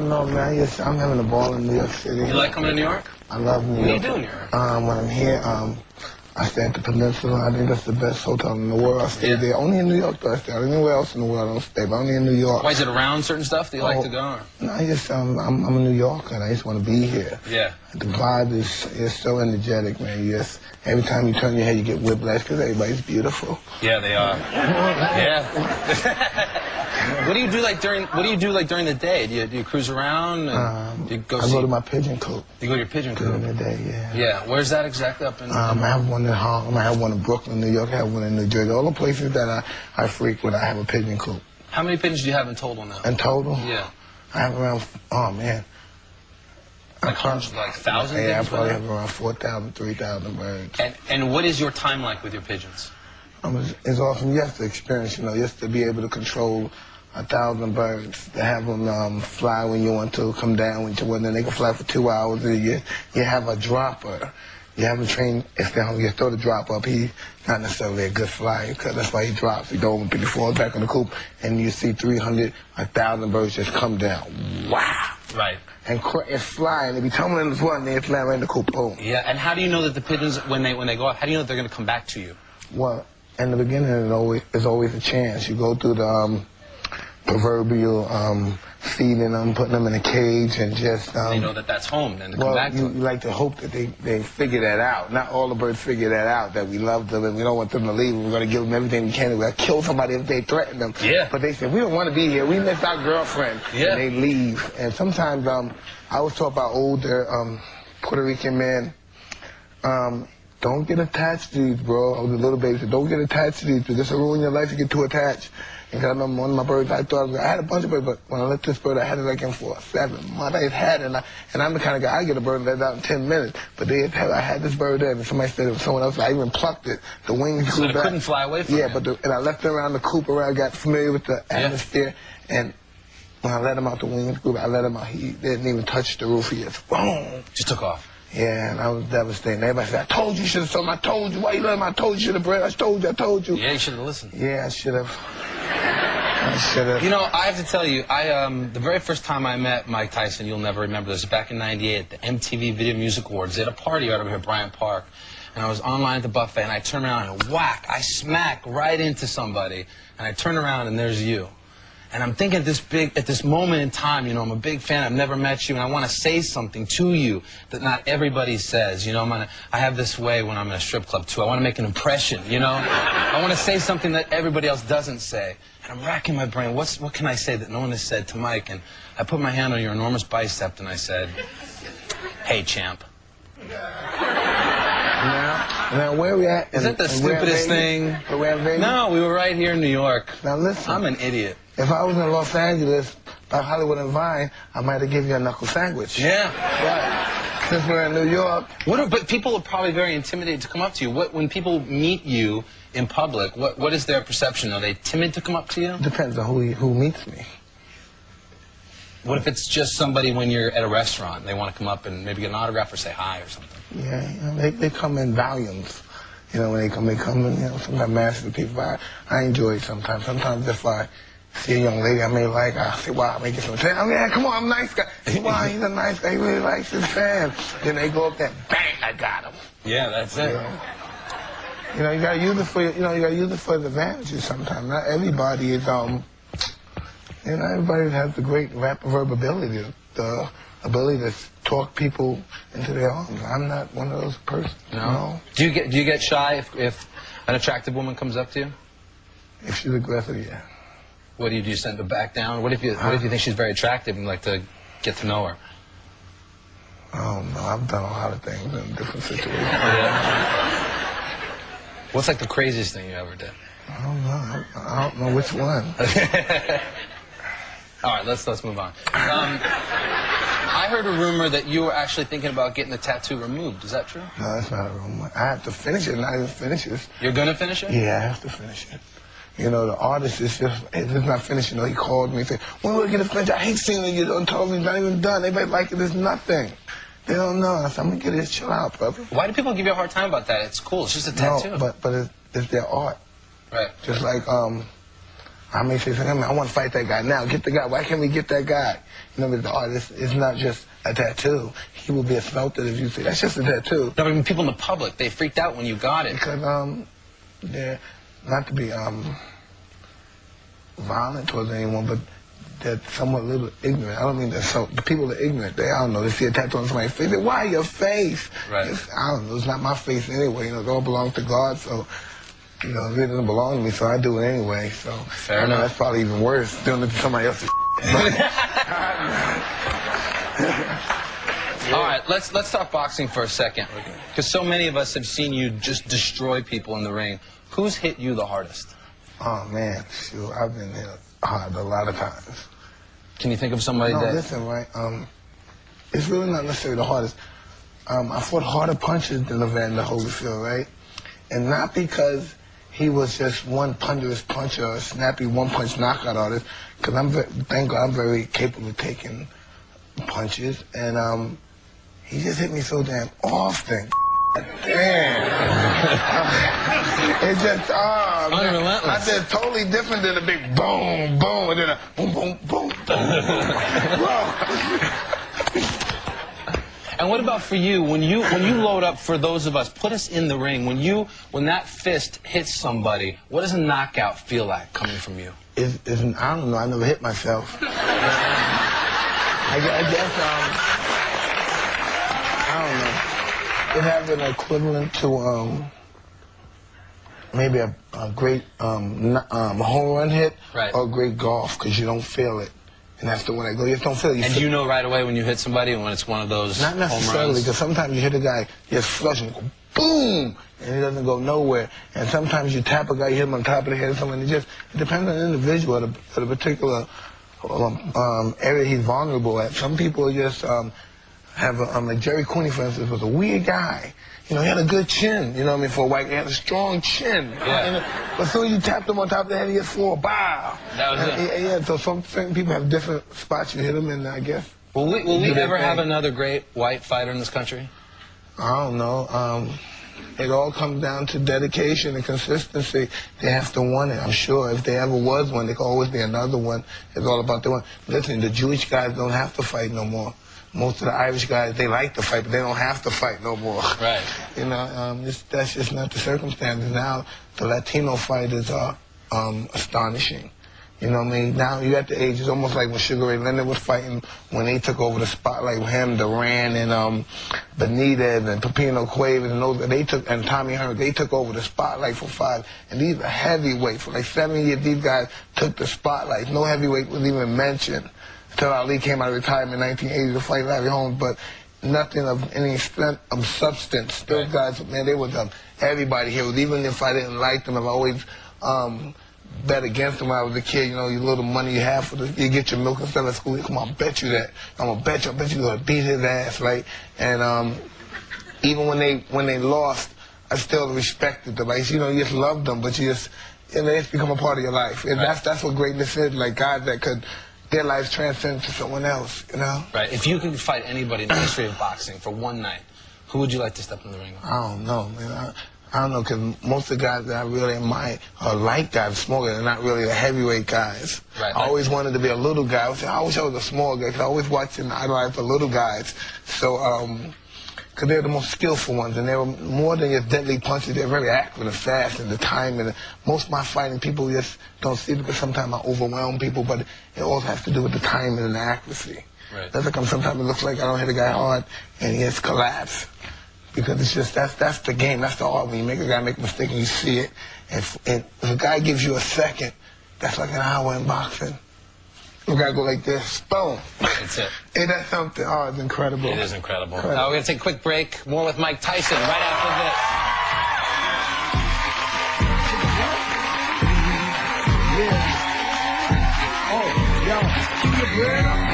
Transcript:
don't know, man. I'm having a ball in New York City. You like coming to New York? I love New York. What do you do in New York? When I'm here, I stay at the Peninsula. I think that's the best hotel in the world. I stay there. Only in New York do I stay. Anywhere else in the world I don't stay, but only in New York. Why is it around certain stuff that you like to go? Or? No, I'm a New Yorker and I just want to be here. Yeah. The vibe is so energetic, man. Every time you turn your head, you get whiplash because everybody's beautiful. Yeah, they are. Yeah. What do you do during the day? Do you cruise around? And do you go I go to my pigeon coop. You go to your pigeon coop? During the day, yeah. Yeah. Where's that exactly up in? I have one in Harlem. I have one in Brooklyn, New York. I have one in New Jersey. All the places that I frequent, I have a pigeon coop. How many pigeons do you have in total now? In total? Yeah. I have around, oh man. Like hundreds, like thousands? Yeah, I probably have around 4,000, 3,000 birds. And what is your time like with your pigeons? It's awesome. You have to experience, just to be able to control 1,000 birds, to have them fly when you want to, come down when you want, then they can fly for 2 hours. You have a dropper. You have him trained, you throw the drop up, he's not necessarily a good flyer, because that's why he drops. He don't, he falls back in the coop, and you see 300, 1,000 birds just come down. Wow. Right. And it's flying. They be tumbling as one, they fly right in the coop, boom. Yeah, and how do you know that the pigeons, when they go up, how do you know that they're going to come back to you? Well, in the beginning, there's always a chance. You go through the proverbial feeding them, putting them in a cage, and just... they know that that's home, then to come back to you like to hope that they figure that out. Not all the birds figure that out, that we love them and we don't want them to leave. We're going to give them everything we can. We're going to kill somebody if they threaten them. Yeah. But they say, we don't want to be here. We miss our girlfriend. Yeah. And they leave. And sometimes I was taught by older Puerto Rican men, don't get attached to these, bro. I was a little baby, said, don't get attached to these, because this will ruin your life if you get too attached. And I remember one of my birds, I had a bunch of birds, but when I let this bird, I had it like in for 7 months. I had it, and I'm the kind of guy, I get a bird and let it out in 10 minutes. But I had this bird there, and somebody said it was someone else. I even plucked it. The wings grew back. So it couldn't fly away from you? Yeah, and I left it around the coop, I got familiar with the atmosphere, and when I let him out, the wings grew back. I let him out, he didn't even touch the roof. He just, boom. Just took off. Yeah, and I was devastated. Everybody said, I told you should have told him. I told you. Why you let him? I told you should have bred. I told you. Yeah, you should have listened. Yeah, I should have. You know, I have to tell you, the very first time I met Mike Tyson, you'll never remember this, back in '98 at the MTV Video Music Awards. They had a party right over here at Bryant Park. And I was online at the buffet, and I turned around and whack, I smack right into somebody. And I turn around, and there's you. And I'm thinking at this moment in time, I'm a big fan, I've never met you, and I want to say something to you that not everybody says. I have this way when I'm in a strip club, too. I want to make an impression, I want to say something that everybody else doesn't say. And I'm racking my brain, what can I say that no one has said to Mike? And I put my hand on your enormous bicep, and I said, hey, champ. Now, where are we at? Is that the stupidest thing? No, we were right here in New York. Now, listen. I'm an idiot. If I was in Los Angeles, by Hollywood and Vine, I might have given you a knuckle sandwich. Yeah. Right. Since we're in New York. But people are probably very intimidated to come up to you. When people meet you in public, what is their perception? Are they timid to come up to you? Depends on who meets me. What if it's just somebody when you're at a restaurant, they want to come up and maybe get an autograph or say hi or something? Yeah, they come in volumes. When they come in, sometimes massive people. I enjoy it sometimes. Sometimes if I see a young lady I may like, I say, wow, I may get some attention. Yeah, come on, I'm a nice guy. Wow, he's a nice guy. He really likes his fans. Then they go up there, bang, I got him. Yeah, that's it. You gotta use it for you gotta use it for the advantages sometimes. Not everybody is everybody has the great rap verb ability, the ability to talk people into their arms. I'm not one of those persons. No. Do you get shy if an attractive woman comes up to you? If she's aggressive, yeah. What do? You send her back down? What if you think she's very attractive and like to get to know her? Oh no, I've done a lot of things in different situations. Yeah. What's like the craziest thing you ever did? I don't know. I don't know which one. All right, let's move on. I heard a rumor that you were actually thinking about getting the tattoo removed. Is that true? No, that's not a rumor. I have to finish it, and I didn't finish it. You're gonna finish it? Yeah, I have to finish it. The artist is just not finished. He called me and said, when will we get it finished? I hate seeing it. You don't tell me it's not even done. Everybody like it. It's nothing. They don't know. I said, I'm gonna get it. Chill out, brother. Why do people give you a hard time about that? It's cool. It's just a tattoo. No, but it's their art. Right. Just like I may say something, I want to fight that guy now. Get the guy. Why can't we get that guy? You know, the artist is not just a tattoo. He will be assaulted if you say, that's just a tattoo. No, I mean, people in the public, they freaked out when you got it. Because, they're, not to be violent towards anyone, but they're somewhat a little ignorant. I don't mean that the people are ignorant. They, I don't know, they see a tattoo on somebody's face. They say, why your face? Right. I don't know, it's not my face anyway. You know, it all belongs to God, so, you know, it doesn't belong to me, so I do it anyway. So, fair enough. That's probably even worse, doing it to somebody else's. All right, let's talk boxing for a second. Because so many of us have seen you just destroy people in the ring. Who's hit you the hardest? Oh, man, shoot, I've been hit hard a lot of times. Can you think of somebody that... listen, right, it's really not necessarily the hardest. I fought harder punches than Evander Holyfield, right? And not because he was just one ponderous puncher or a snappy one-punch knockout artist, because thank God I'm very capable of taking punches, and he just hit me so damn often. Damn. It's just, unrelentless. I said totally different than a big boom, boom, and then a boom, boom, boom, boom. And what about for you? When you load up, for those of us, put us in the ring. When that fist hits somebody, what does a knockout feel like coming from you? I don't know. I never hit myself. I guess I don't know. It has an equivalent to maybe a great home run hit, right, or great golf, because you don't feel it. And that's the one I go, you just don't feel it. And do you know right away when you hit somebody when it's one of those Not necessarily, because sometimes you hit a guy, just flush and go boom, and he doesn't go nowhere. And sometimes you tap a guy, you hit him on top of the head or something. It depends on the individual at a particular area he's vulnerable at. Some people just have like Jerry Cooney, for instance, was a weird guy. You know, he had a good chin, you know what I mean, for a white guy. He had a strong chin. Yeah. But as soon as you tapped him on top of the head, he just flew a bow. That was it. Yeah, so certain people have different spots you hit them in, I guess. Will we ever have another great white fighter in this country? I don't know. It all comes down to dedication and consistency. They have to want it, I'm sure. If there ever was one, there could always be another one. It's all about the one. Listen, the Jewish guys don't have to fight no more. Most of the Irish guys, they like to fight, but they don't have to fight no more. Right. You know, that's just not the circumstances. Now, the Latino fighters are astonishing. You know what I mean? Now you're at the age, it's almost like when Sugar Ray Leonard was fighting, when they took over the spotlight with him, Duran and Benitez and Pepino Cuevas and those, and Tommy Hearns, they took over the spotlight for 5. And these are heavyweights. For like 7 years, these guys took the spotlight. No heavyweight was even mentioned until Ali came out of retirement in 1980 to fight Larry Holmes, but nothing of any substance. Those guys, man, they were everybody here. Even if I didn't like them, I've always bet against them when I was a kid. You know, your little money you have you get your milk and stuff at school. Come on, I'll bet you that. I bet you're gonna beat his ass, right? And even when they lost, I still respected them. Like, you know, you just loved them, but you just, you know, it's become a part of your life. And that's what greatness is. Like guys that could, their lives transcend to someone else, you know? Right. If you could fight anybody in the history of boxing for one night, who would you like to step in the ring with? I don't know, man. I don't know, because most of the guys that I really admire are light guys, small guys. They're not really the heavyweight guys. Right. I always wanted to be a little guy. I wish I was a small guy, because I always watched and idolized the little guys. So, because they're the most skillful ones, and they're more than just deadly punches. They're very accurate and fast, and the time. And most of my fighting, people just don't see it, because sometimes I overwhelm people, but it all has to do with the timing and the accuracy. Right. That's like sometimes it looks like I don't hit a guy hard, and he just collapse. Because it's just, that's the game, that's the art. When you make a guy make a mistake and you see it, and if a guy gives you a second, that's like an hour in boxing. You gotta go like this, boom. That's it. Ain't that something? Oh, it's incredible. It is incredible. We're gonna take a quick break. More with Mike Tyson right after this. Yeah. Oh, yo, keep your bread up.